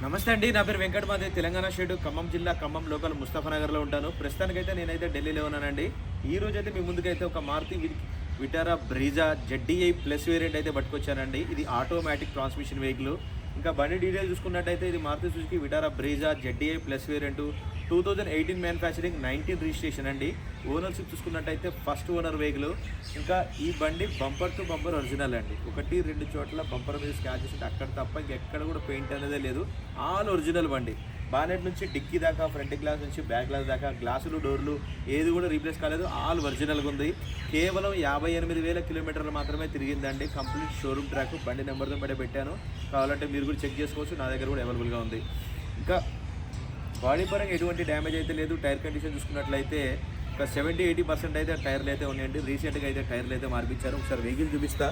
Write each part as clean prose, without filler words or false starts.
నమస్తే అండి. నా పేరు వెంకట్. మాది తెలంగాణ స్టేట్ ఖమ్మం జిల్లా ఖమ్మం లోకల్ ముస్తఫానగర్లో ఉంటాను. ప్రస్తుతానికైతే నేనైతే ఢిల్లీలో ఉన్నానండి. ఈ రోజు అయితే మీ ముందుకైతే ఒక Maruti Vitara Brezza ZDI plus variant అయితే పట్టుకొచ్చానండి. ఇది ఆటోమేటిక్ ట్రాన్స్మిషన్ వెహికల్. ఇంకా బండి డీటెయిల్ చూసుకున్నట్టయితే ఇది Maruti Suzuki Vitara Brezza ZDI plus variant 2018 manufacturing 19 registration అండి. ఓనర్షిప్ చూసుకున్నట్టయితే ఫస్ట్ ఓనర్ వెహికల్. ఇంకా ఈ బండి బంపర్ టు బంపర్ ఒరిజినల్ అండి. 1-2 చోట్ల బంపర్ మీద స్క్రాచెస్ అక్కడ తప్ప ఇంకెక్కడ కూడా పెయింట్ అనేదే లేదు. ఆల్ ఒరిజినల్ బండి. బానెట్ నుంచి డిక్కీ దాకా, ఫ్రంట్ గ్లాస్ నుంచి బ్యాక్ గ్లాస్ దాకా, గ్లాసులు డోర్లు ఏది కూడా రీప్లేస్ కాలేదు. ఆల్ ఒరిజినల్గా ఉంది. కేవలం 58,000 కిలోమీటర్లు మాత్రమే తిరిగిందండి. Complete showroom track. బండి నెంబర్తో బయట పెట్టాను, కావాలంటే మీరు కూడా చెక్ చేసుకోవచ్చు. నా దగ్గర కూడా అవైలబుల్గా ఉంది. ఇంకా బాడీ పరంగా ఎటువంటి డ్యామేజ్ అయితే లేదు. టైర్ కండిషన్ చూసుకున్నట్లయితే ఒక 70-80% అయితే టైర్లు అయితే ఉన్నాయండి. రీసెంట్గా అయితే టైర్లు అయితే మార్పించారు. ఒకసారి వెహికల్ చూపిస్తా,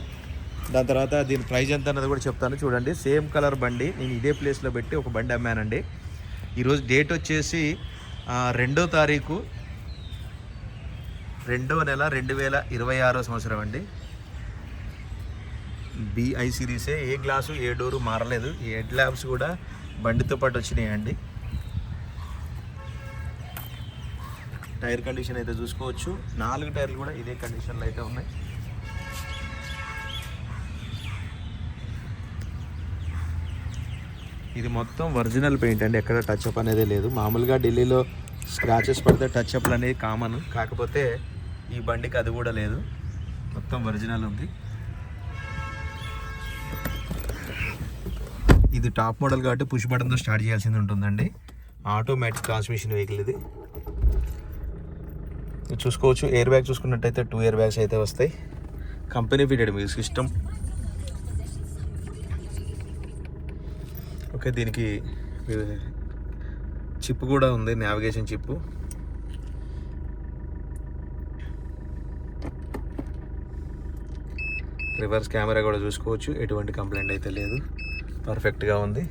దాని తర్వాత దీని ప్రైస్ ఎంత అన్నది కూడా చెప్తాను. చూడండి, సేమ్ కలర్ బండి నేను ఇదే ప్లేస్లో పెట్టి ఒక బండి అమ్మానండి. ఈరోజు డేట్ వచ్చేసి 2వ తారీఖు 2వ నెల 2026 సంవత్సరం అండి. BI సిరీసే. ఏ గ్లాసు ఏ డోరు మారలేదు. ఈ హెడ్ ల్యాంప్స్ కూడా బండితో పాటు వచ్చినాయండి. టైర్ కండిషన్ అయితే చూసుకోవచ్చు. 4 టైర్లు కూడా ఇదే కండిషన్లో అయితే ఉన్నాయి. ఇది మొత్తం ఒరిజినల్ పెయింట్ అండి. ఎక్కడ టచ్అప్ అనేది లేదు. మామూలుగా ఢిల్లీలో స్క్రాచెస్ పడితే టచ్అప్లు అనేది కామన్, కాకపోతే ఈ బండికి అది కూడా లేదు. మొత్తం ఒరిజినల్ ఉంది. ఇది టాప్ మోడల్ కాబట్టి పుష్ బటన్తో స్టార్ట్ చేయాల్సింది ఉంటుందండి. ఆటోమేటిక్ ట్రాన్స్మిషన్ వెహికల్ ఇది. చూసుకోవచ్చు. ఎయిర్ బ్యాగ్ చూసుకున్నట్టయితే 2 ఎయిర్ బ్యాగ్స్ అయితే వస్తాయి. Company fitted music system. Okay, దీనికి చిప్ కూడా ఉంది, నావిగేషన్ చిప్. రివర్స్ కెమెరా కూడా చూసుకోవచ్చు. ఎటువంటి కంప్లైంట్ అయితే లేదు, పర్ఫెక్ట్గా ఉంది.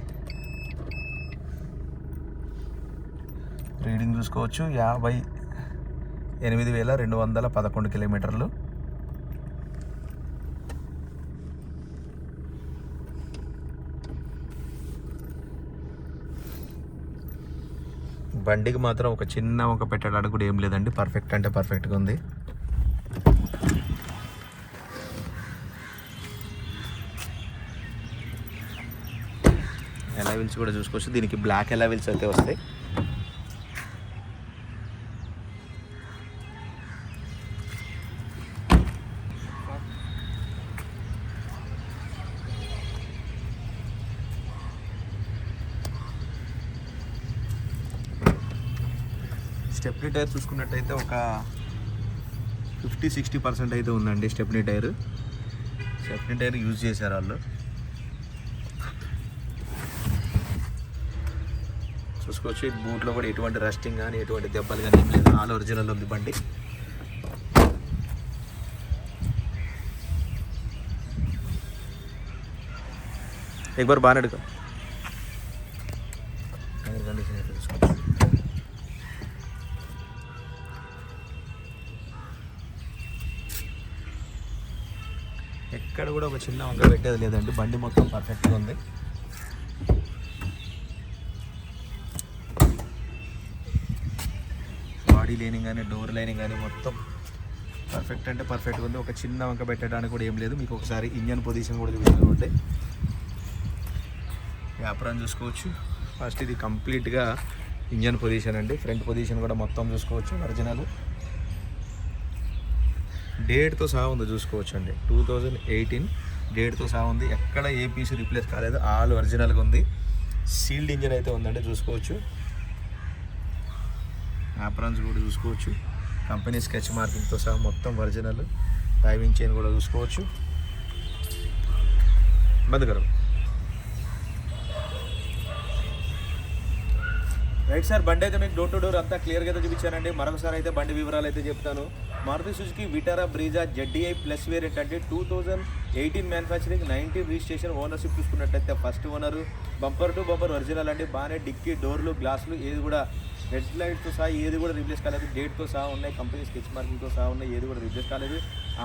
రీడింగ్ చూసుకోవచ్చు. 58,211 కిలోమీటర్లు. బండికి మాత్రం ఒక చిన్న వంక పెట్టడానికి కూడా ఏం లేదండి. పర్ఫెక్ట్ అంటే పర్ఫెక్ట్గా ఉంది. ఎలావిల్స్ కూడా చూసుకోవచ్చు. దీనికి బ్లాక్ ఎలావిల్స్ అయితే వస్తాయి. స్టెప్నీ టైర్ చూసుకున్నట్టయితే ఒక 50-60% అయితే ఉందండి. స్టెప్నీ టైర్ యూజ్ చేశారు వాళ్ళు. చూసుకోవచ్చు. ఈ బూట్లో కూడా ఎటువంటి రస్టింగ్ కానీ ఎటువంటి దెబ్బలు కానీ ఏం లేదు. ఆల్ ఒరిజినల్ ఉంది బండి. ఎక్బార్ బాగా అడుగు. కండిషన్ అయితే చూసుకోవచ్చు. ఎక్కడ కూడా ఒక చిన్న వంక పెట్టేది లేదండి. బండి మొత్తం పర్ఫెక్ట్గా ఉంది. బాడీ లైనింగ్ కానీ డోర్ లైనింగ్ కానీ మొత్తం పర్ఫెక్ట్ అంటే పర్ఫెక్ట్గా ఉంది. ఒక చిన్న వంక పెట్టడానికి కూడా ఏం లేదు. మీకు ఒకసారి ఇంజన్ పొజిషన్ కూడా చూపించుకోండి. వ్యాపారం చూసుకోవచ్చు. ఫస్ట్ ఇది కంప్లీట్గా ఇంజన్ పొజిషన్ అండి. ఫ్రంట్ పొజిషన్ కూడా మొత్తం చూసుకోవచ్చు. ఒరిజినల్ డేట్తో సహా ఉంది, చూసుకోవచ్చు అండి. 2018 డేట్తో సహా ఉంది. ఎక్కడ ఏ పీస్ రీప్లేస్ కాలేదు. ఆల్ ఒరిజినల్గా ఉంది. సీల్డ్ ఇంజన్ అయితే ఉందండి, చూసుకోవచ్చు. యాప్రాన్స్ కూడా చూసుకోవచ్చు. కంపెనీ స్కెచ్ మార్కింగ్తో సహా మొత్తం ఒరిజినల్. డ్రైవింగ్ చైన్ కూడా చూసుకోవచ్చు. బంద్ రైట్ సార్. బండి అయితే మీకు డోర్ టు డోర్ అంతా క్లియర్గా అయితే చూపించానండి. మరొకసారి అయితే బండి వివరాలు అయితే చెప్తాను. Maruti Suzuki Vitara Brezza ZDI plus variant అంటే 2018 మ్యానుఫ్యాక్చరింగ్ 19 రిజిస్ట్రేషన్. ఓనర్షిప్ చూసుకున్నట్టయితే first owner. Bumper to bumper original అండి. బాగానే డిక్కీ డోర్లు గ్లాసులు ఏది కూడా హెడ్ లైట్తో సహా ఏది కూడా రీప్లేస్ కాలేదు, డేట్తో సహా ఉన్నాయి, కంపెనీ స్కెచ్ మార్కింగ్తో సహా ఉన్నాయి, ఏది కూడా రీప్లేస్ కాలేదు.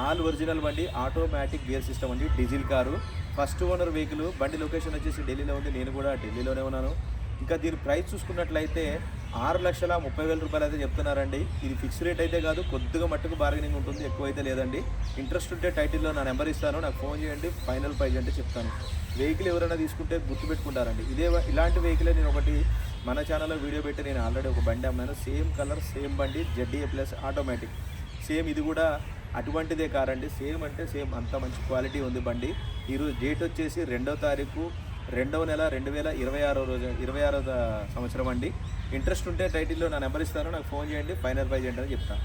ఆల్ ఒరిజినల్ బండి, ఆటోమేటిక్ గేర్ సిస్టమ్ అండి, diesel car, first owner vehicle. బండి లొకేషన్ వచ్చేసి ఢిల్లీలో ఉంది, నేను కూడా ఢిల్లీలోనే ఉన్నాను. ఇంకా దీని ప్రైస్ చూసుకున్నట్లయితే 6,30,000 రూపాయలు అయితే చెప్తున్నారండి. ఇది ఫిక్స్ రేట్ అయితే కాదు, కొద్దిగా మట్టుకు బార్గెనింగ్ ఉంటుంది, ఎక్కువైతే లేదండి. ఇంట్రెస్ట్ ఉంటే టైటిల్లో నా నెంబర్ ఇస్తాను, నాకు ఫోన్ చేయండి, ఫైనల్ ప్రైజ్ అంటే చెప్తాను. వెహికల్ ఎవరైనా తీసుకుంటే గుర్తుపెట్టుకుంటారండి. ఇలాంటి వెహికలే నేను ఒకటి మన ఛానల్లో వీడియో పెట్టి నేను ఆల్రెడీ ఒక బండి అమ్మాను, సేమ్ కలర్ సేమ్ బండి, ZDA ప్లస్ ఆటోమేటిక్. సేమ్ ఇది కూడా అటువంటిదే కారండి, సేమ్ అంటే సేమ్, అంత మంచి క్వాలిటీ ఉంది బండి. ఈరోజు డేట్ వచ్చేసి 2వ తారీఖు 2వ నెల 2026 సంవత్సరం అండి. ఇంట్రెస్ట్ ఉంటే టైటిల్లో నా నెంబర్ ఇస్తాను, నాకు ఫోన్ చేయండి, ఫైనల్ ప్రైజ్ ఏంటని చెప్తాను.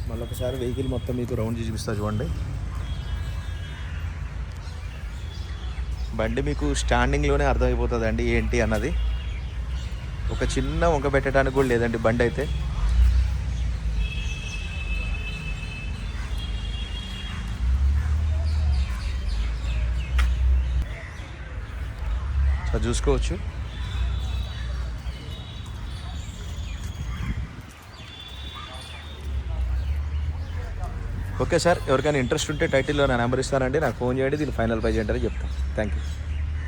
మళ్ళీ ఒకసారి వెహికల్ మొత్తం మీకు రౌండ్ చూపిస్తా చూడండి. బండి మీకు స్టాండింగ్లోనే అర్థమైపోతుందండి ఏంటి అన్నది. ఒక చిన్న వంక పెట్టడానికి కూడా లేదండి బండి అయితే. సో చూసుకోవచ్చు. ఓకే సార్, ఎవరికైనా ఇంట్రెస్ట్ ఉంటే టైటిల్లో నా నెంబర్ ఇస్తానండి, నాకు ఫోన్ చేయండి, దీని ఫైనల్ ప్రైజ్ ఏంటని చెప్తాను. Thank you.